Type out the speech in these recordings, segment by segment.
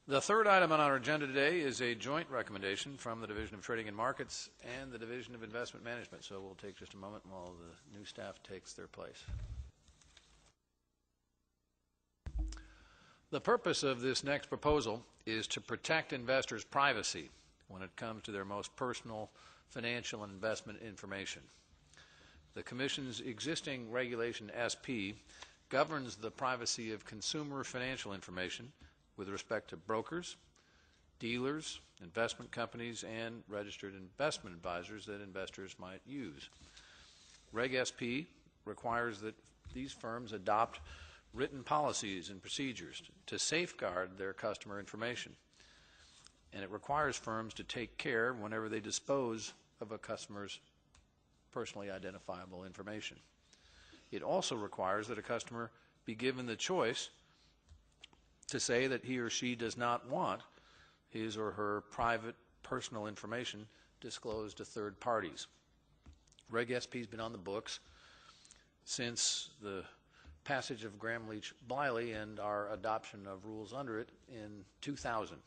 The third item on our agenda today is a joint recommendation from the Division of Trading and Markets and the Division of Investment Management. So we'll take just a moment while the new staff takes their place. The purpose of this next proposal is to protect investors' privacy when it comes to their most personal financial and investment information. The Commission's existing Regulation SP governs the privacy of consumer financial information with respect to brokers, dealers, investment companies, and registered investment advisors that investors might use. Reg SP requires that these firms adopt written policies and procedures to safeguard their customer information. And it requires firms to take care whenever they dispose of a customer's personally identifiable information. It also requires that a customer be given the choice to say that he or she does not want his or her private personal information disclosed to third parties. Reg SP has been on the books since the passage of Gramm-Leach-Bliley and our adoption of rules under it in 2000.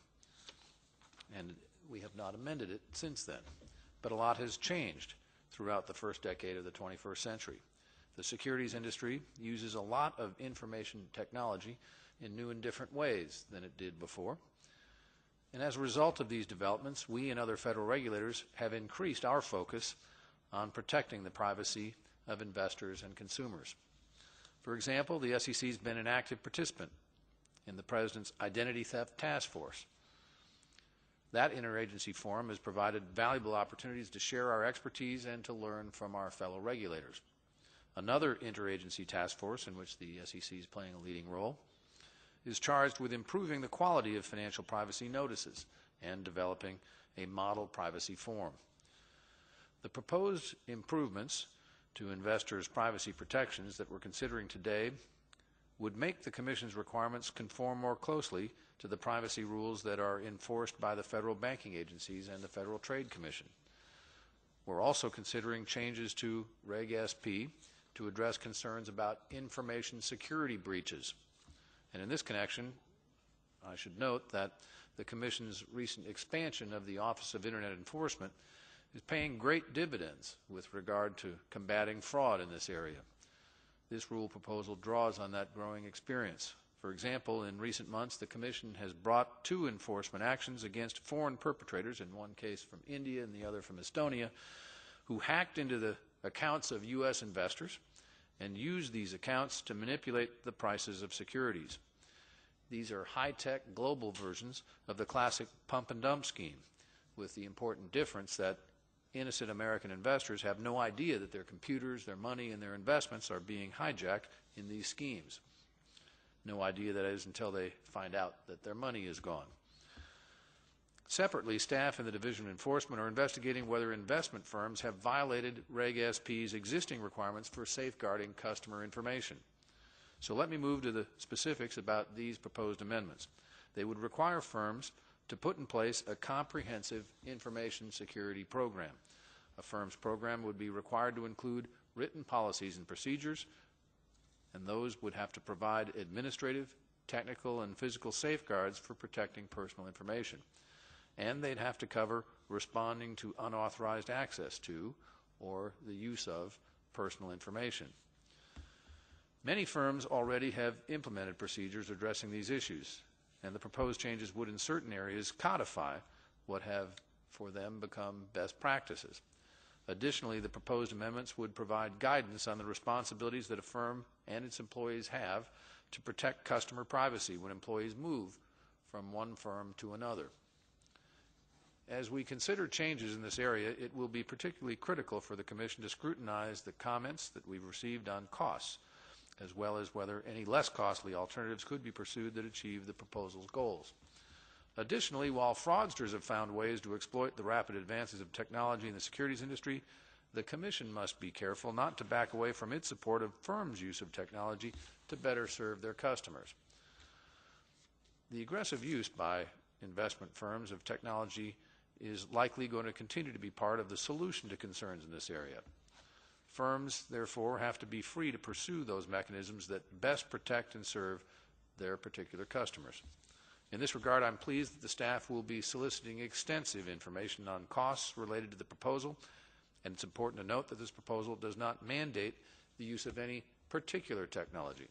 And we have not amended it since then. But a lot has changed throughout the first decade of the 21st century. The securities industry uses a lot of information technology in new and different ways than it did before. And as a result of these developments, we and other federal regulators have increased our focus on protecting the privacy of investors and consumers. For example, the SEC has been an active participant in the President's Identity Theft Task Force. That interagency forum has provided valuable opportunities to share our expertise and to learn from our fellow regulators. Another interagency task force in which the SEC is playing a leading role is charged with improving the quality of financial privacy notices and developing a model privacy form. The proposed improvements to investors' privacy protections that we're considering today would make the Commission's requirements conform more closely to the privacy rules that are enforced by the federal banking agencies and the Federal Trade Commission. We're also considering changes to Reg SP to address concerns about information security breaches. And in this connection, I should note that the Commission's recent expansion of the Office of Internet Enforcement is paying great dividends with regard to combating fraud in this area. This rule proposal draws on that growing experience. For example, in recent months, the Commission has brought 2 enforcement actions against foreign perpetrators, in one case from India and the other from Estonia, who hacked into the accounts of U.S. investors and used these accounts to manipulate the prices of securities. These are high-tech global versions of the classic pump-and-dump scheme, with the important difference that innocent American investors have no idea that their computers, their money, and their investments are being hijacked in these schemes. No idea, that is, until they find out that their money is gone. Separately, staff in the Division of Enforcement are investigating whether investment firms have violated Reg SP's existing requirements for safeguarding customer information. So let me move to the specifics about these proposed amendments. They would require firms to put in place a comprehensive information security program. A firm's program would be required to include written policies and procedures, and those would have to provide administrative, technical, and physical safeguards for protecting personal information. And they'd have to cover responding to unauthorized access to or the use of personal information. Many firms already have implemented procedures addressing these issues, and the proposed changes would in certain areas codify what have for them become best practices. Additionally, the proposed amendments would provide guidance on the responsibilities that a firm and its employees have to protect customer privacy when employees move from one firm to another. As we consider changes in this area, it will be particularly critical for the Commission to scrutinize the comments that we've received on costs, as well as whether any less costly alternatives could be pursued that achieve the proposal's goals. Additionally, while fraudsters have found ways to exploit the rapid advances of technology in the securities industry, the Commission must be careful not to back away from its support of firms' use of technology to better serve their customers. The aggressive use by investment firms of technology is likely going to continue to be part of the solution to concerns in this area. Firms, therefore, have to be free to pursue those mechanisms that best protect and serve their particular customers. In this regard, I'm pleased that the staff will be soliciting extensive information on costs related to the proposal, and it's important to note that this proposal does not mandate the use of any particular technology.